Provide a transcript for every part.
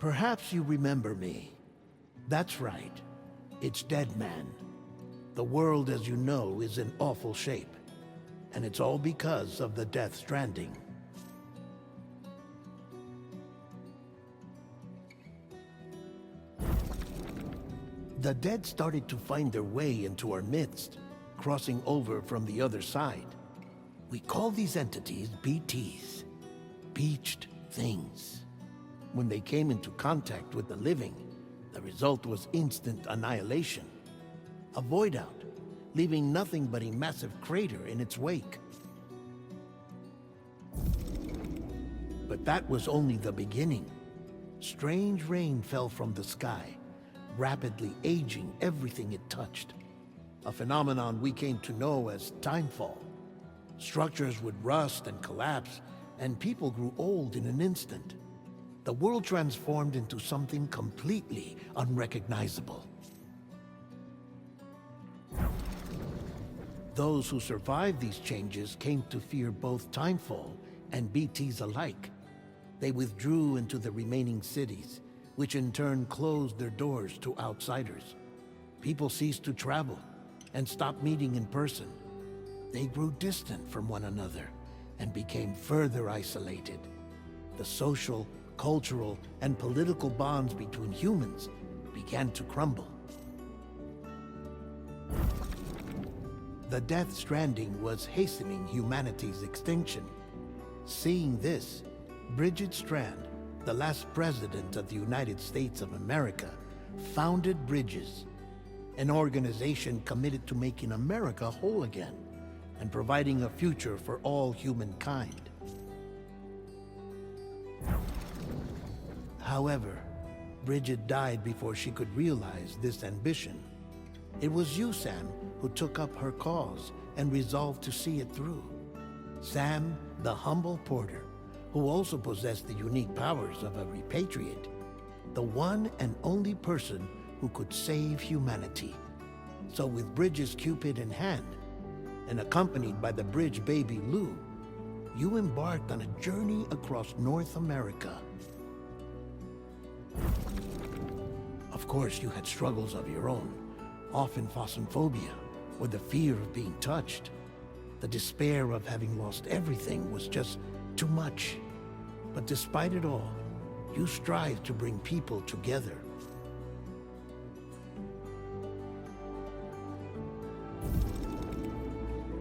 Perhaps you remember me. That's right. It's Dead Man. The world, as you know, is in awful shape. And it's all because of the Death Stranding. The dead started to find their way into our midst, crossing over from the other side. We call these entities BTs, Beached Things. When they came into contact with the living, the result was instant annihilation. A void out, leaving nothing but a massive crater in its wake. But that was only the beginning. Strange rain fell from the sky, rapidly aging everything it touched. A phenomenon we came to know as timefall. Structures would rust and collapse, and people grew old in an instant. The world transformed into something completely unrecognizable. Those who survived these changes came to fear both timefall and BTs alike. They withdrew into the remaining cities, which in turn closed their doors to outsiders. People ceased to travel and stopped meeting in person. They grew distant from one another and became further isolated. The social, cultural, and political bonds between humans began to crumble. The Death Stranding was hastening humanity's extinction. Seeing this, Bridget Strand, the last president of the United States of America, founded Bridges, an organization committed to making America whole again and providing a future for all humankind. However, Bridget died before she could realize this ambition. It was you, Sam, who took up her cause and resolved to see it through. Sam, the humble porter, who also possessed the unique powers of a repatriate, the one and only person who could save humanity. So with Bridges' Cupid in hand, and accompanied by the bridge baby Lou, you embarked on a journey across North America. Of course, you had struggles of your own, often phasmophobia, or the fear of being touched. The despair of having lost everything was just too much. But despite it all, you strive to bring people together.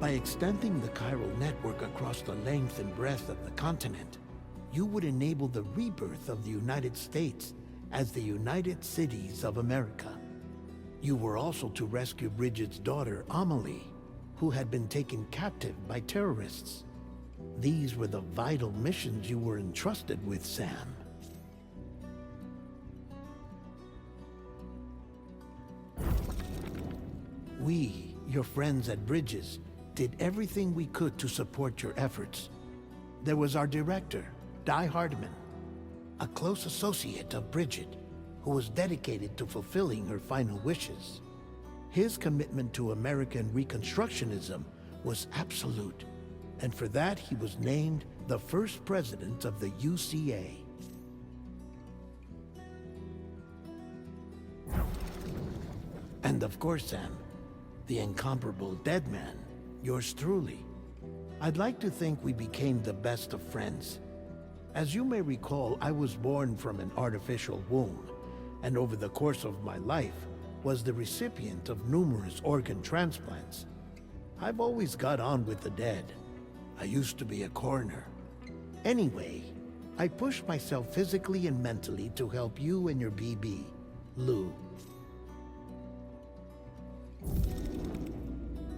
By extending the chiral network across the length and breadth of the continent, you would enable the rebirth of the United States as the United Cities of America. You were also to rescue Bridget's daughter, Amelie, who had been taken captive by terrorists. These were the vital missions you were entrusted with, Sam. We, your friends at Bridges, did everything we could to support your efforts. There was our director, Di Hardman, a close associate of Bridget, who was dedicated to fulfilling her final wishes. His commitment to American Reconstructionism was absolute, and for that he was named the first president of the UCA. And of course, Sam, the incomparable Dead Man, yours truly. I'd like to think we became the best of friends. As you may recall, I was born from an artificial womb, and over the course of my life was the recipient of numerous organ transplants. I've always got on with the dead. I used to be a coroner. Anyway, I pushed myself physically and mentally to help you and your BB, Lou.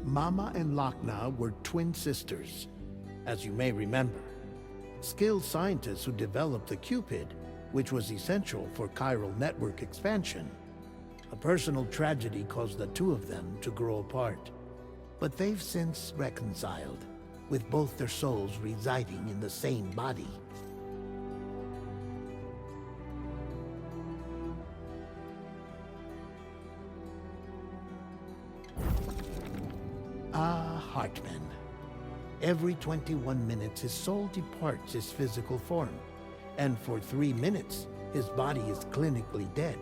Mama and Lakna were twin sisters, as you may remember. Skilled scientists who developed the Cupid, which was essential for chiral network expansion. A personal tragedy caused the two of them to grow apart. But they've since reconciled, with both their souls residing in the same body. Hartman. Every 21 minutes his soul departs his physical form, and for 3 minutes His body is clinically dead.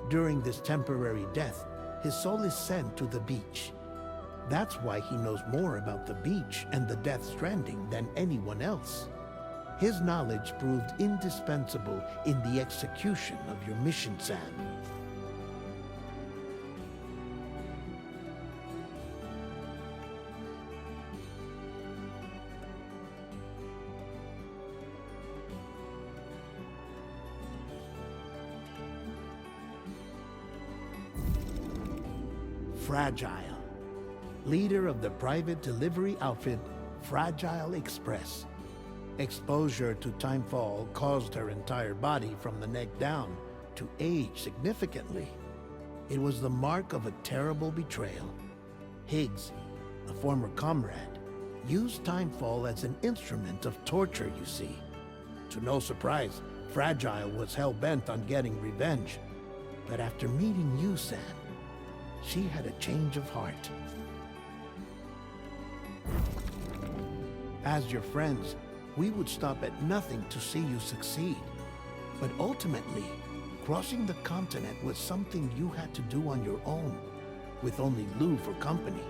During this temporary death, his soul is sent to the beach. That's why he knows more about the beach and the Death Stranding than anyone else. His knowledge proved indispensable in the execution of your mission, Sam. Fragile, leader of the private delivery outfit Fragile Express. Exposure to timefall caused her entire body from the neck down to age significantly. It was the mark of a terrible betrayal. Higgs, a former comrade, used timefall as an instrument of torture, you see. To no surprise, Fragile was hell-bent on getting revenge. But after meeting you, Sam, she had a change of heart. As your friends, we would stop at nothing to see you succeed. But ultimately, crossing the continent was something you had to do on your own, with only Lou for company,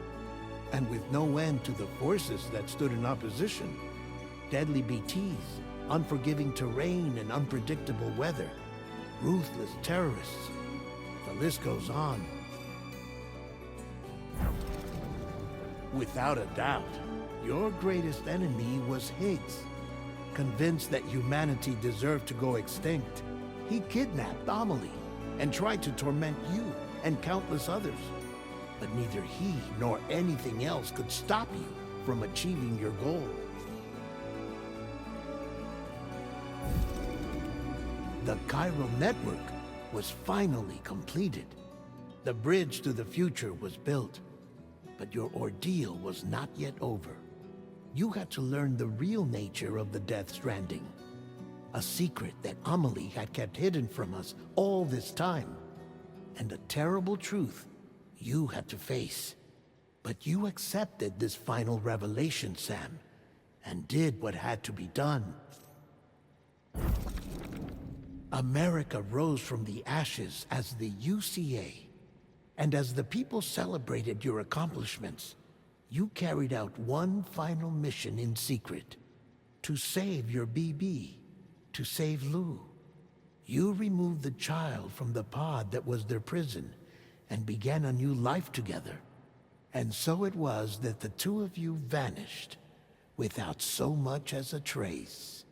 and with no end to the forces that stood in opposition. Deadly BTs, unforgiving terrain and unpredictable weather, ruthless terrorists. The list goes on. Without a doubt, your greatest enemy was Higgs. Convinced that humanity deserved to go extinct, he kidnapped Amelie and tried to torment you and countless others. But neither he nor anything else could stop you from achieving your goal. The chiral network was finally completed. The bridge to the future was built. But your ordeal was not yet over. You had to learn the real nature of the Death Stranding. A secret that Amelie had kept hidden from us all this time. And a terrible truth you had to face. But you accepted this final revelation, Sam, and did what had to be done. America rose from the ashes as the UCA. And as the people celebrated your accomplishments, you carried out one final mission in secret. To save your BB. To save Lou. You removed the child from the pod that was their prison and began a new life together. And so it was that the two of you vanished without so much as a trace.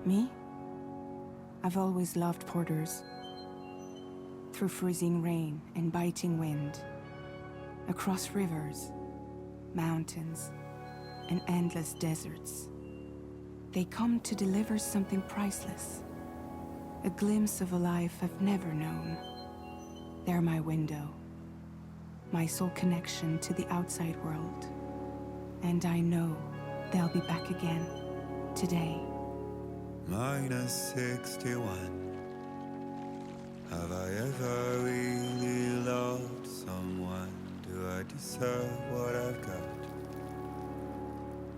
Me? I've always loved porters. Through freezing rain and biting wind, across rivers, mountains, and endless deserts, they come to deliver something priceless. A glimpse of a life I've never known. They're my window, my sole connection to the outside world. And I know they'll be back again, today. Minus 61. Have I ever really loved someone? Do I deserve what I've got?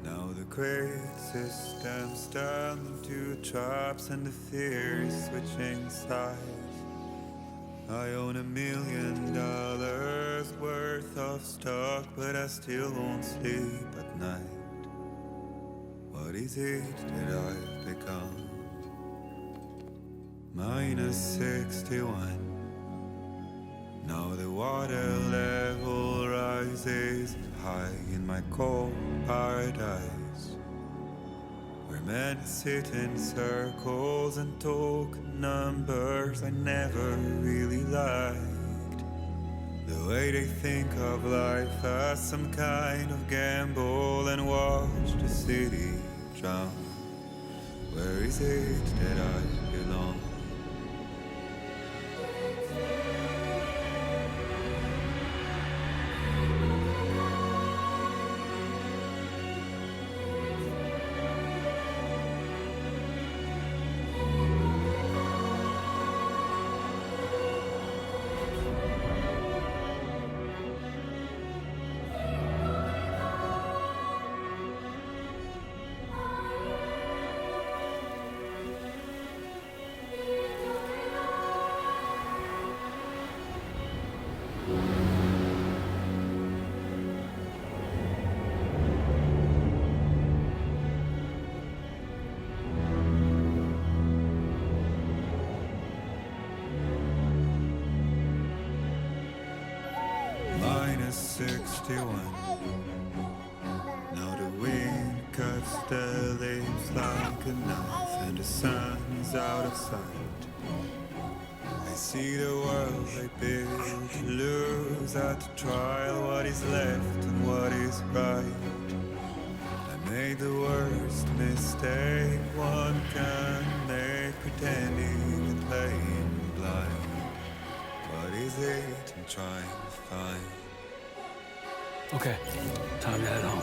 Now the great systems turn them to traps and the fear is switching sides. I own $1 million worth of stock, but I still won't sleep at night. What is it that I've become? Minus 61. Now the water level rises high in my cold paradise, where men sit in circles and talk numbers I never really liked. The way they think of life as some kind of gamble and watch the city drown. Where is it that I belong? Minus 61. Now the wind cuts the leaves like a knife, and the sun's out of sight. I see the world I built to lose at the trial, what is left and what is right. I made the worst mistake one can make, pretending and playing blind. What is it I'm trying to find? Okay, time to head home.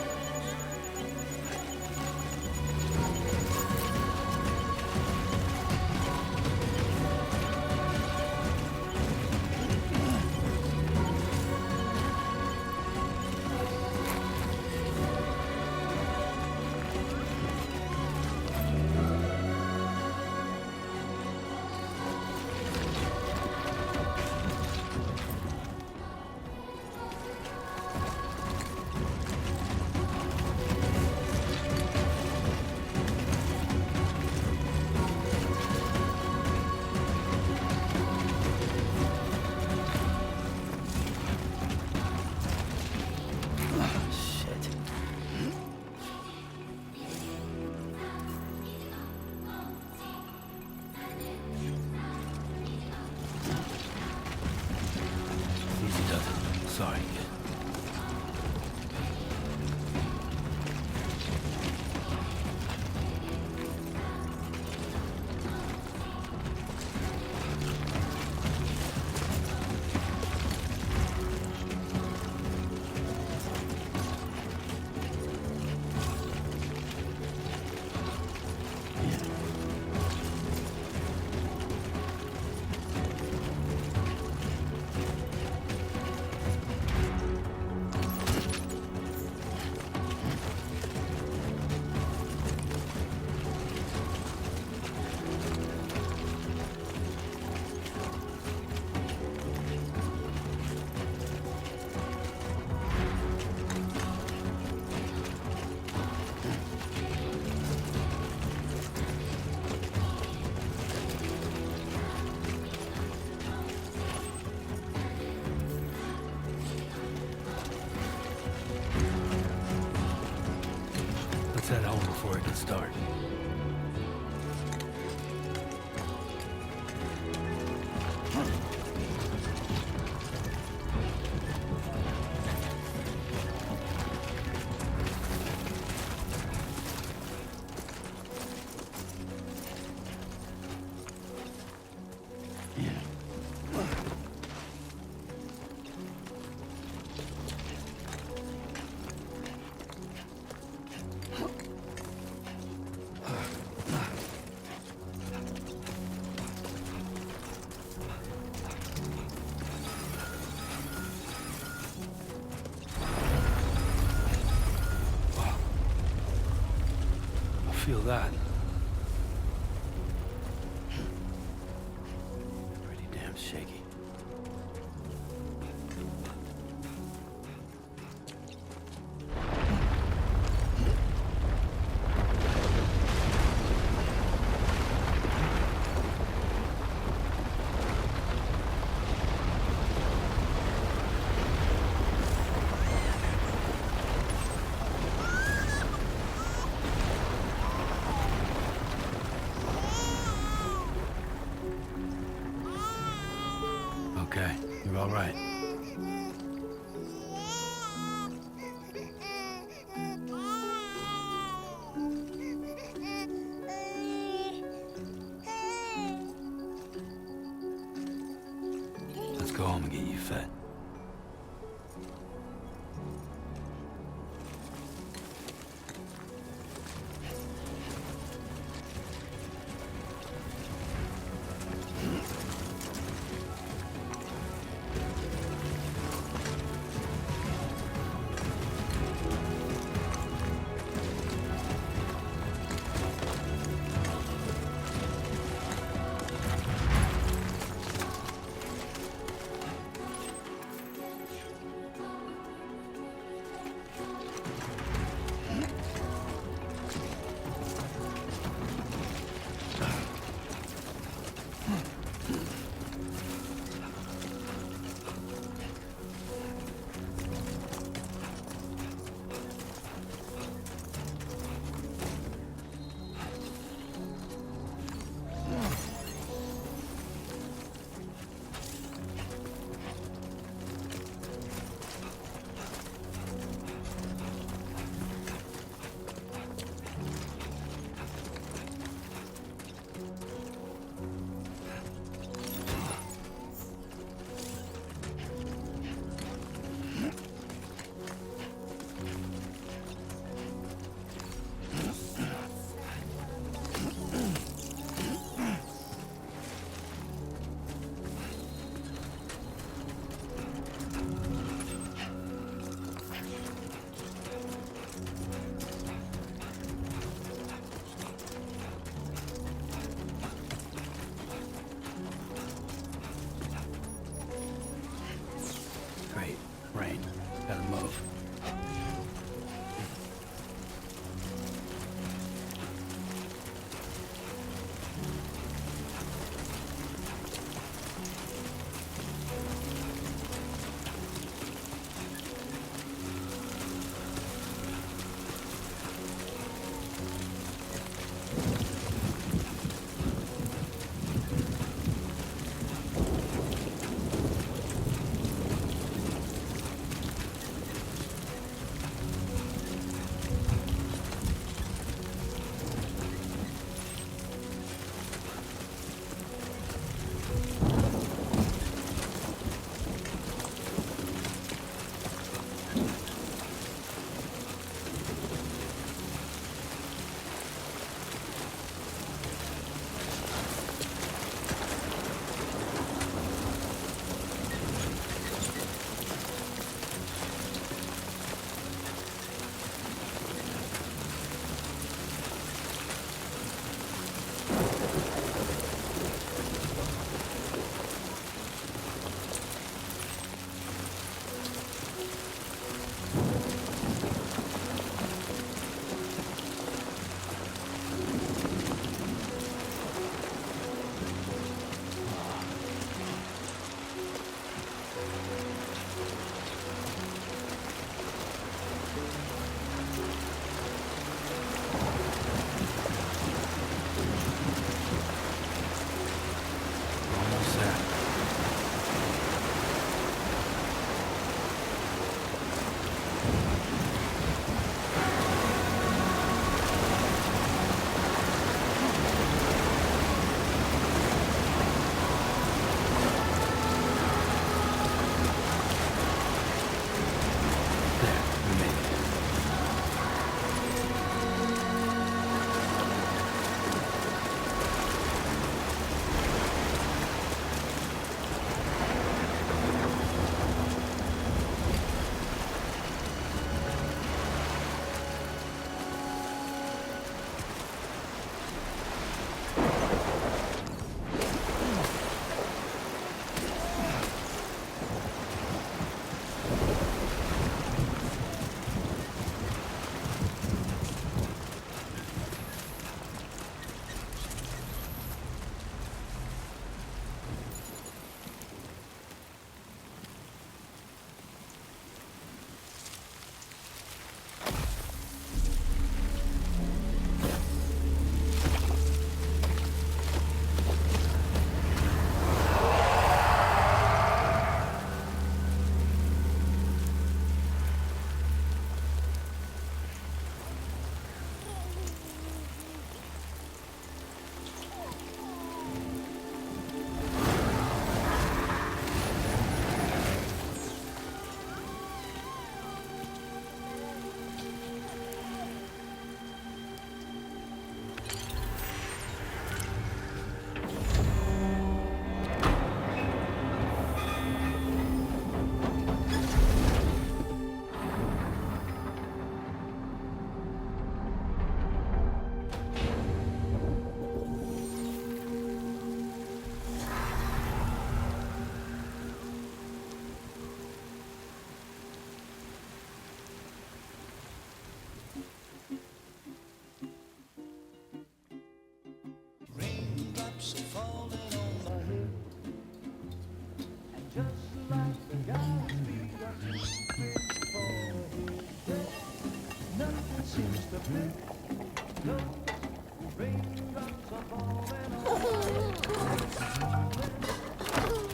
Sorry, kid. Let's head home before it gets dark. feel that? Pretty damn shaky. Okay, you're all right. Let's go home and get you fed.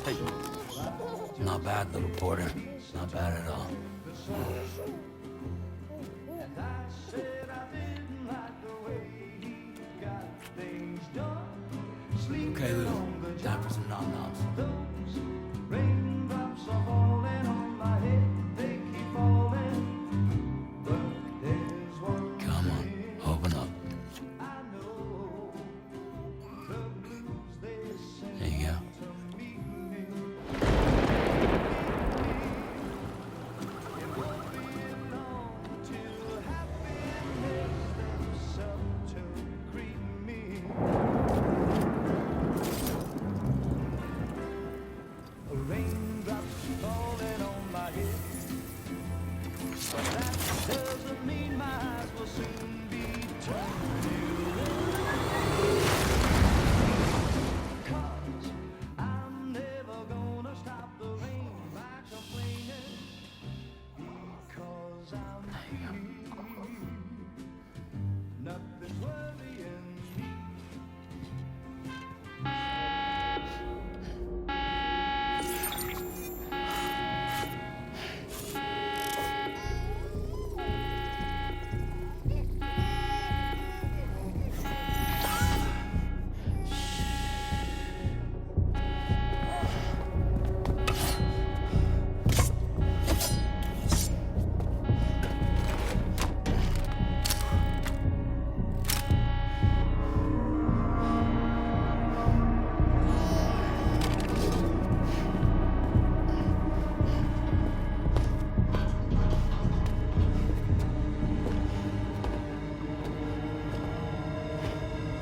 Hey. Not bad, little porter. Not bad at all. Okay, Lou. Time for some nom-noms. Come on, open up. There you go.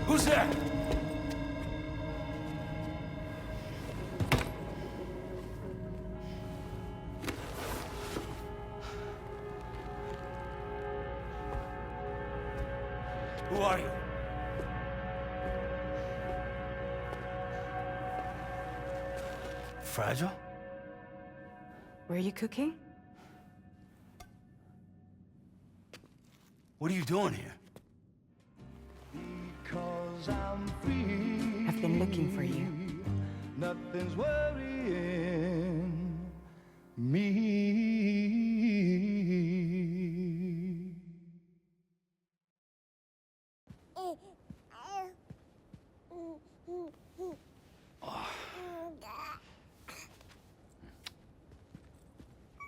Who's there? Who are you? Fragile? Were you cooking? What are you doing here? I've been looking for you. Nothing's worrying me.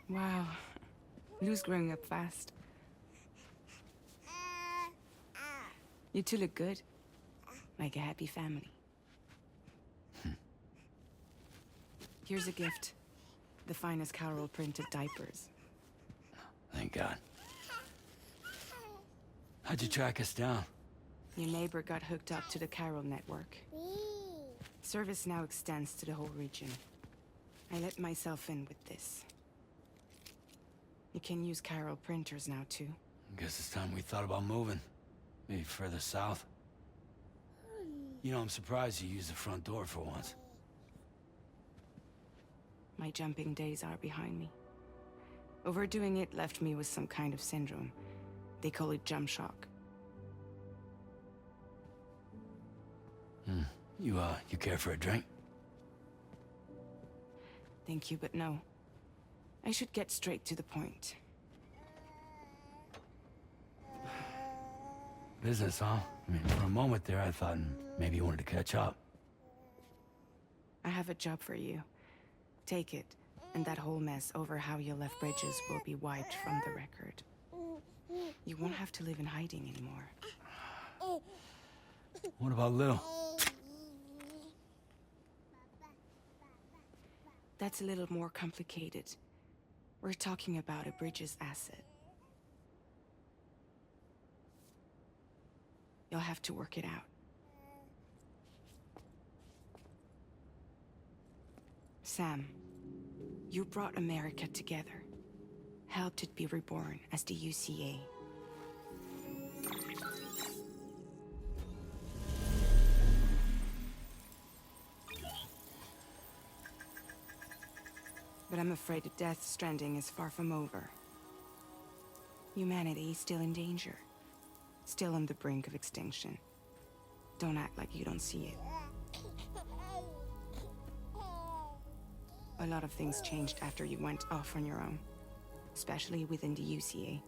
Wow. Lou's growing up fast. You two look good. Like a happy family. Here's a gift. The finest Carol printed diapers. Thank God. How'd you track us down? Your neighbor got hooked up to the Carol network. Service now extends to the whole region. I let myself in with this. You can use Carol printers now, too. Guess it's time we thought about moving. Maybe further south. You know, I'm surprised you used the front door for once. My jumping days are behind me. Overdoing it left me with some kind of syndrome. They call it jump shock. You care for a drink? Thank you, but no. I should get straight to the point. Business, huh? I mean, for a moment there, I thought maybe you wanted to catch up. I have a job for you. Take it, and that whole mess over how you left bridges will be wiped from the record. You won't have to live in hiding anymore. What about Lou? That's a little more complicated. We're talking about a bridges asset. You'll have to work it out. Sam, you brought America together. Helped it be reborn as the UCA. But I'm afraid the Death Stranding is far from over. Humanity is still in danger. Still on the brink of extinction. Don't act like you don't see it. A lot of things changed after you went off on your own, especially within the UCA.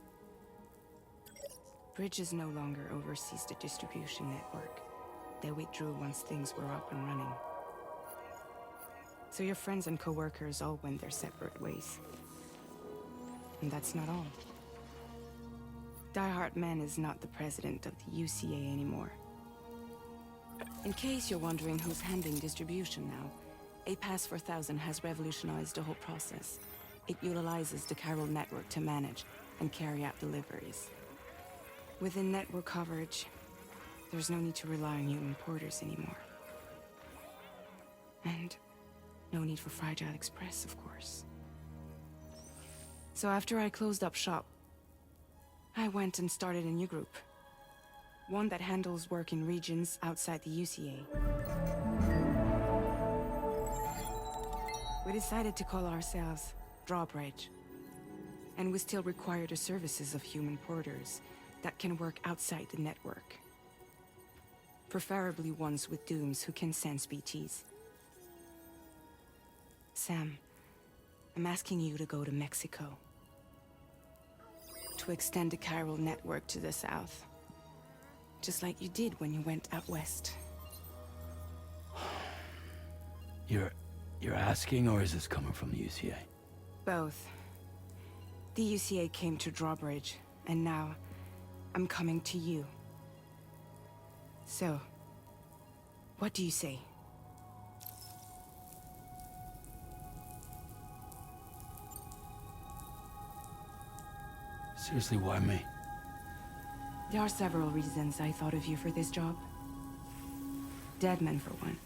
Bridges no longer oversees the distribution network. They withdrew once things were up and running. So your friends and co-workers all went their separate ways. And that's not all. Die Hartman is not the president of the UCA anymore. In case you're wondering who's handling distribution now, A Pass 4000 has revolutionized the whole process. It utilizes the chiral network to manage and carry out deliveries. Within network coverage, there's no need to rely on human porters anymore. And no need for Fragile Express, of course. So after I closed up shop, I went and started a new group. One that handles work in regions outside the UCA. We decided to call ourselves Drawbridge. And we still require the services of human porters that can work outside the network. Preferably ones with dooms who can sense BTs. Sam, I'm asking you to go to Mexico. To extend the chiral network to the south. Just like you did when you went out west. You're asking, or is this coming from the UCA? Both. The UCA came to Drawbridge, and now I'm coming to you. So, what do you say? Seriously, why me? There are several reasons I thought of you for this job. Deadman, for one.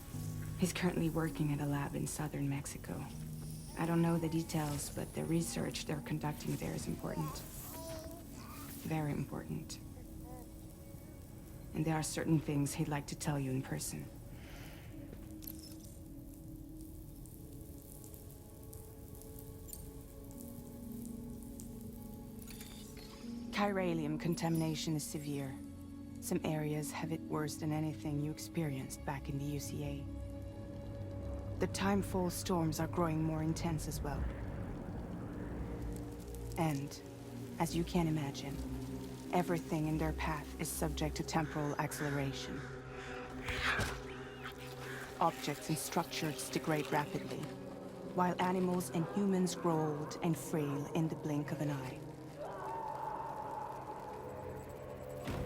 He's currently working at a lab in southern Mexico. I don't know the details, but the research they're conducting there is important. Very important. And there are certain things he'd like to tell you in person. Chiralium contamination is severe. Some areas have it worse than anything you experienced back in the UCA. The timefall storms are growing more intense as well. And, as you can imagine, everything in their path is subject to temporal acceleration. Objects and structures degrade rapidly, while animals and humans grow old and frail in the blink of an eye.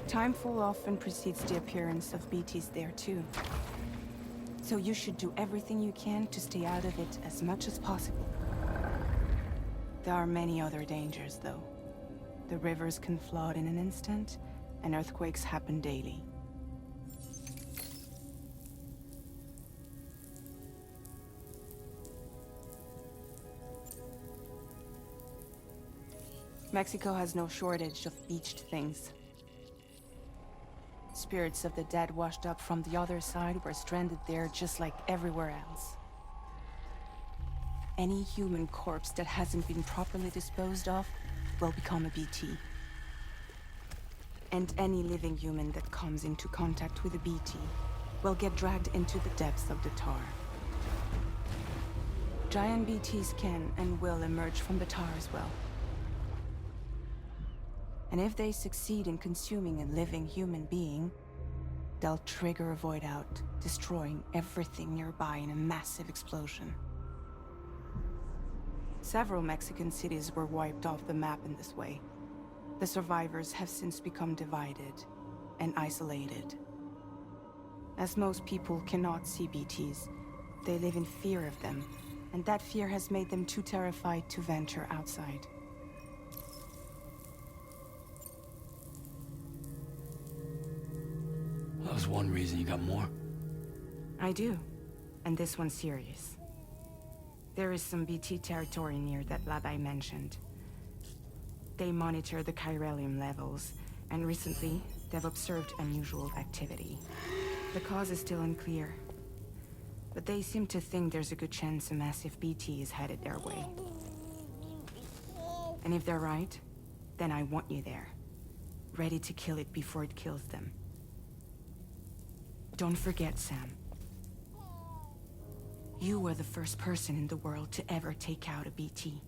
Timefall often precedes the appearance of BTs there too. So you should do everything you can to stay out of it as much as possible. There are many other dangers, though. The rivers can flood in an instant, and earthquakes happen daily. Mexico has no shortage of beached things. Spirits of the dead washed up from the other side were stranded there just like everywhere else. Any human corpse that hasn't been properly disposed of will become a BT. And any living human that comes into contact with a BT will get dragged into the depths of the tar. Giant BTs can and will emerge from the tar as well. And if they succeed in consuming a living human being, they'll trigger a void out, destroying everything nearby in a massive explosion. Several Mexican cities were wiped off the map in this way. The survivors have since become divided and isolated. As most people cannot see BTs, they live in fear of them, and that fear has made them too terrified to venture outside. That was one reason. You got more? I do, and this one's serious. There is some BT territory near that lab I mentioned. They monitor the chiralium levels, and recently, they've observed unusual activity. The cause is still unclear, but they seem to think there's a good chance a massive BT is headed their way. And if they're right, then I want you there. ready to kill it before it kills them. Don't forget, Sam. You were the first person in the world to ever take out a BT.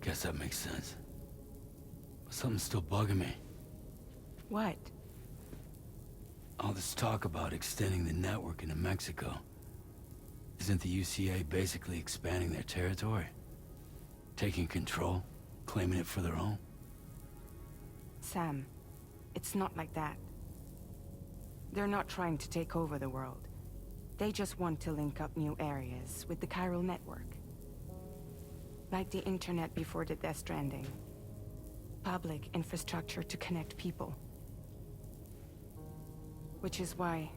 Guess that makes sense. But something's still bugging me. What? All this talk about extending the network into Mexico. Isn't the UCA basically expanding their territory? Taking control? Claiming it for their own? Sam, it's not like that. They're not trying to take over the world. They just want to link up new areas with the chiral network. Like the internet before the Death Stranding. Public infrastructure to connect people. Which is why,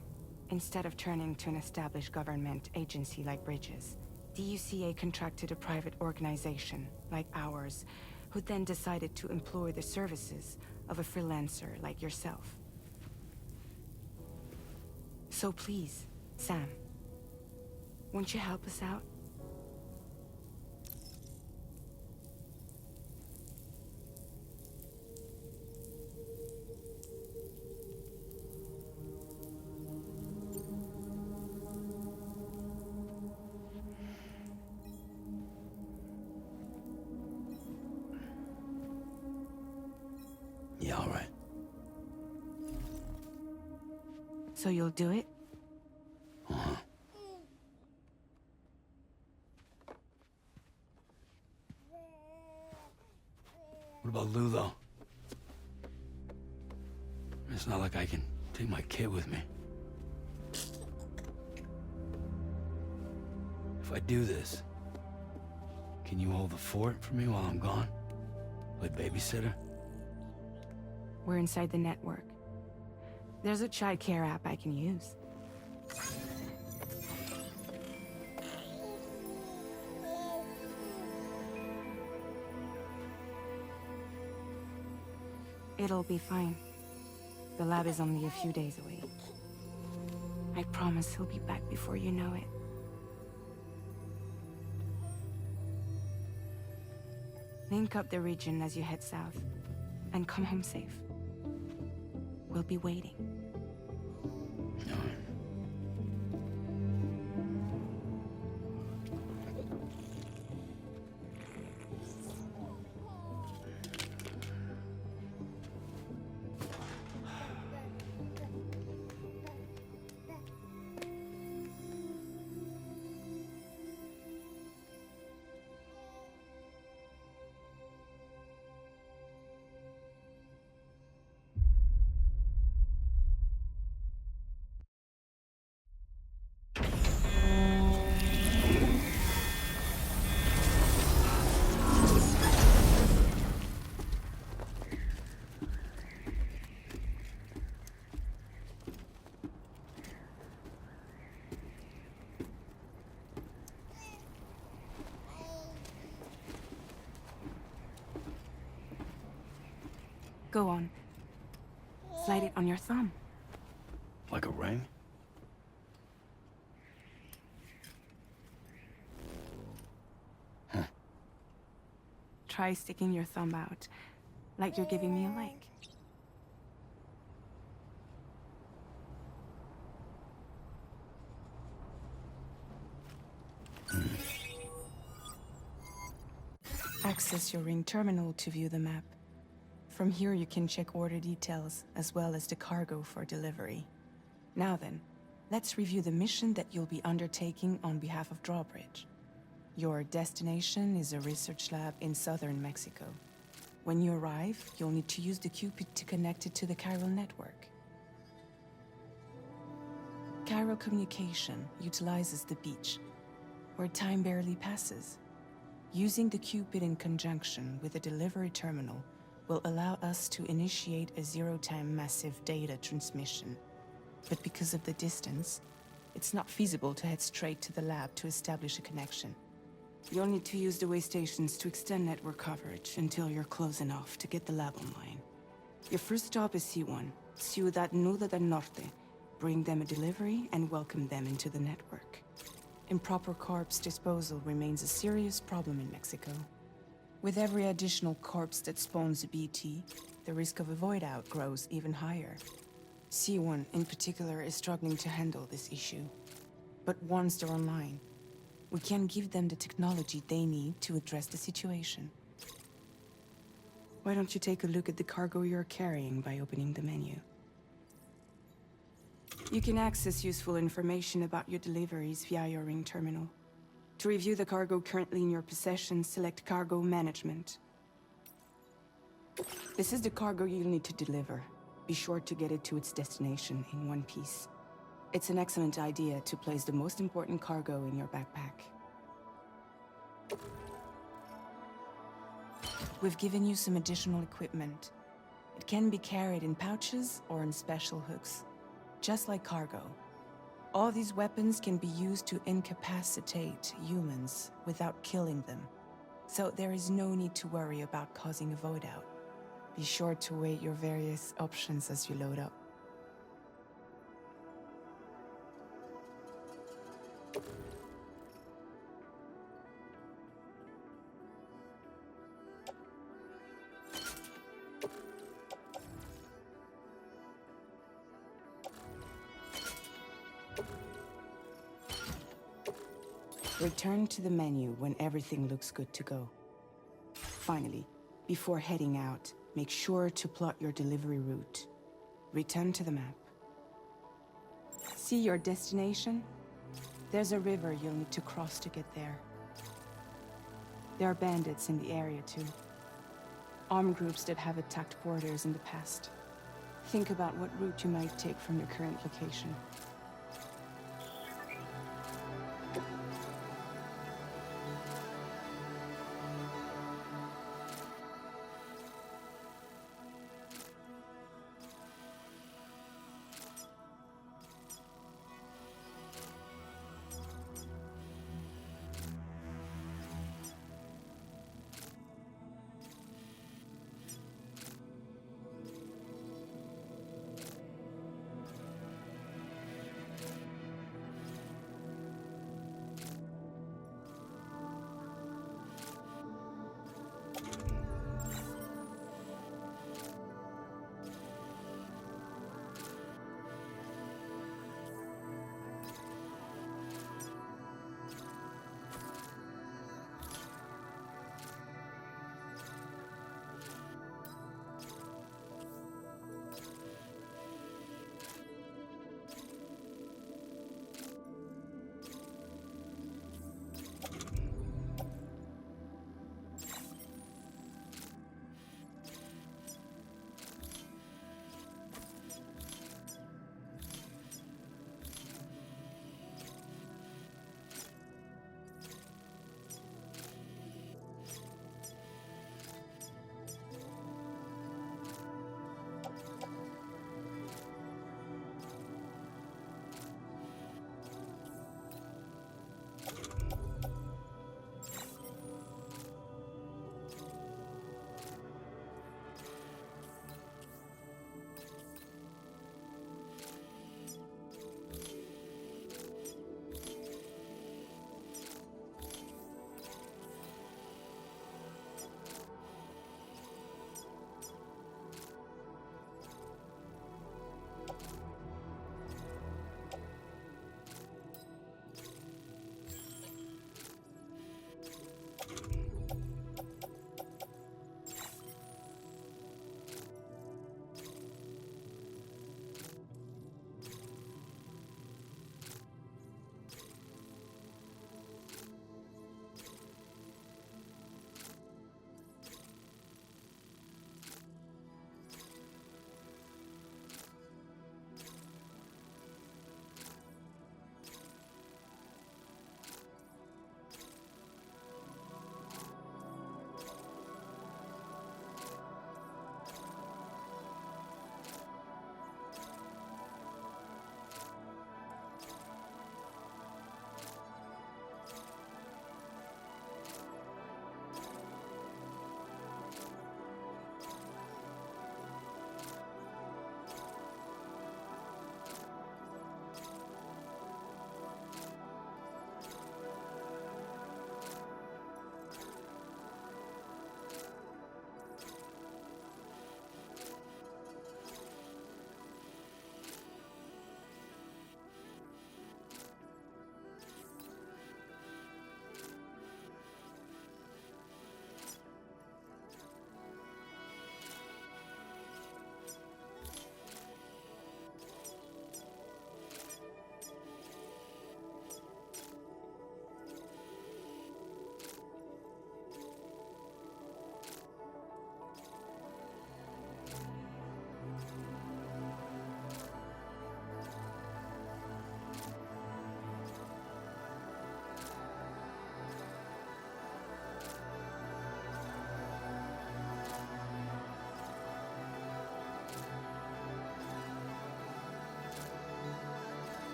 instead of turning to an established government agency like Bridges, the UCA contracted a private organization, like ours, who then decided to employ the services of a freelancer like yourself. So please, Sam, won't you help us out? Yeah, all right. So you'll do it? Uh-huh. What about Lou, though? It's not like I can take my kid with me. If I do this, can you hold the fort for me while I'm gone? Play babysitter? We're inside the network. There's a child care app I can use. It'll be fine. The lab is only a few days away. I promise he'll be back before you know it. Link up the region as you head south, and come home safe. We'll be waiting. All right. Go on. Slide it on your thumb. Like a ring? Huh. Try sticking your thumb out, like you're giving me a like. Access your ring terminal to view the map. From here you can check order details, as well as the cargo for delivery. Now then, let's review the mission that you'll be undertaking on behalf of Drawbridge. Your destination is a research lab in southern Mexico. When you arrive, you'll need to use the Cupid to connect it to the chiral network. Chiral communication utilizes the beach, where time barely passes. Using the Cupid in conjunction with a delivery terminal will allow us to initiate a zero-time massive data transmission. But because of the distance, it's not feasible to head straight to the lab to establish a connection. You'll need to use the way stations to extend network coverage until you're close enough to get the lab online. Your first stop is C1, Ciudad Nuda del Norte. Bring them a delivery and welcome them into the network. Improper corpse disposal remains a serious problem in Mexico. With every additional corpse that spawns a BT, the risk of a void out grows even higher. C1 in particular is struggling to handle this issue. But once they're online, we can give them the technology they need to address the situation. Why don't you take a look at the cargo you're carrying by opening the menu? You can access useful information about your deliveries via your Ring terminal. To review the cargo currently in your possession, select Cargo Management. This is the cargo you'll need to deliver. Be sure to get it to its destination in one piece. It's an excellent idea to place the most important cargo in your backpack. We've given you some additional equipment. It can be carried in pouches or in special hooks, just like cargo. All these weapons can be used to incapacitate humans without killing them. So there is no need to worry about causing a void out. Be sure to weigh your various options as you load up. Return to the menu when everything looks good to go. Finally, before heading out, make sure to plot your delivery route. Return to the map. See your destination? There's a river you'll need to cross to get there. There are bandits in the area too. Armed groups that have attacked borders in the past. Think about what route you might take from your current location.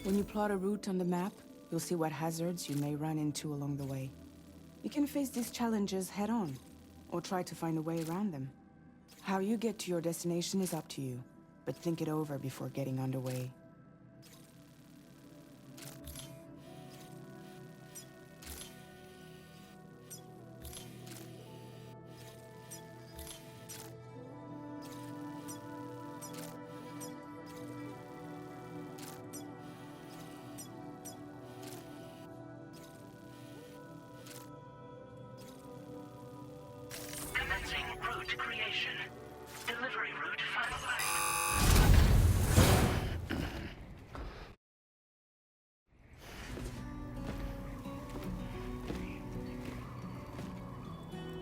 When you plot a route on the map, you'll see what hazards you may run into along the way. You can face these challenges head-on, or try to find a way around them. How you get to your destination is up to you, but think it over before getting underway. Commencing route creation. Delivery route finalized.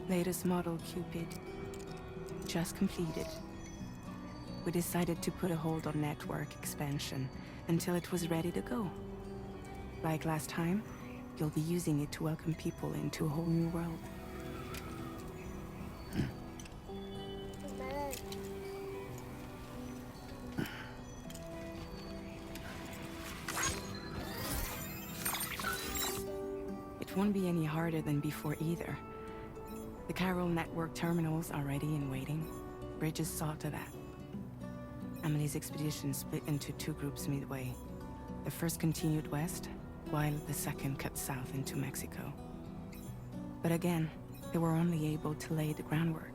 Latest model Cupid. Just completed. We decided to put a hold on network expansion until it was ready to go. Like last time, you'll be using it to welcome people into a whole new world. It won't be any harder than before either. The Carol network terminals are ready and waiting. Bridges saw to that. Emily's expedition split into two groups midway. The first continued west, while the second cut south into Mexico. But again, they were only able to lay the groundwork.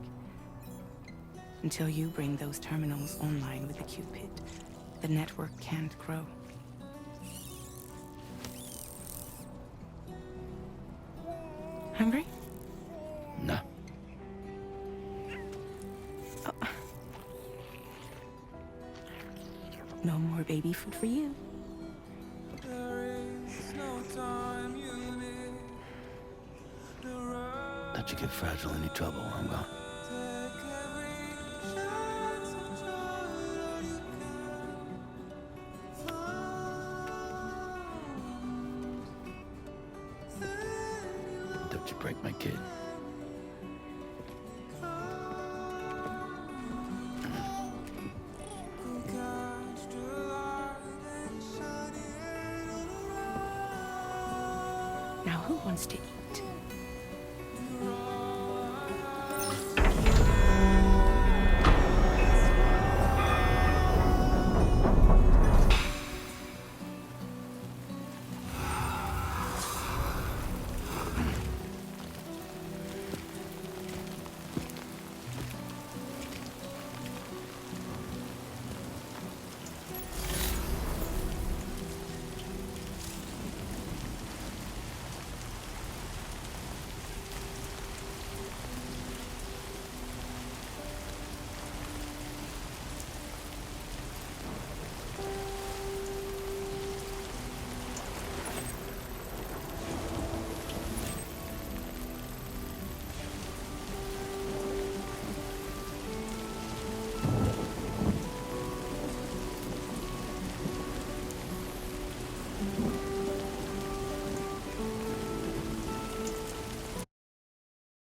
Until you bring those terminals online with the Cupid, the network can't grow. Hungry? No. No more baby food for you. Let you get fragile any trouble while I'm gone. Don't you break my kid. Now who wants to eat?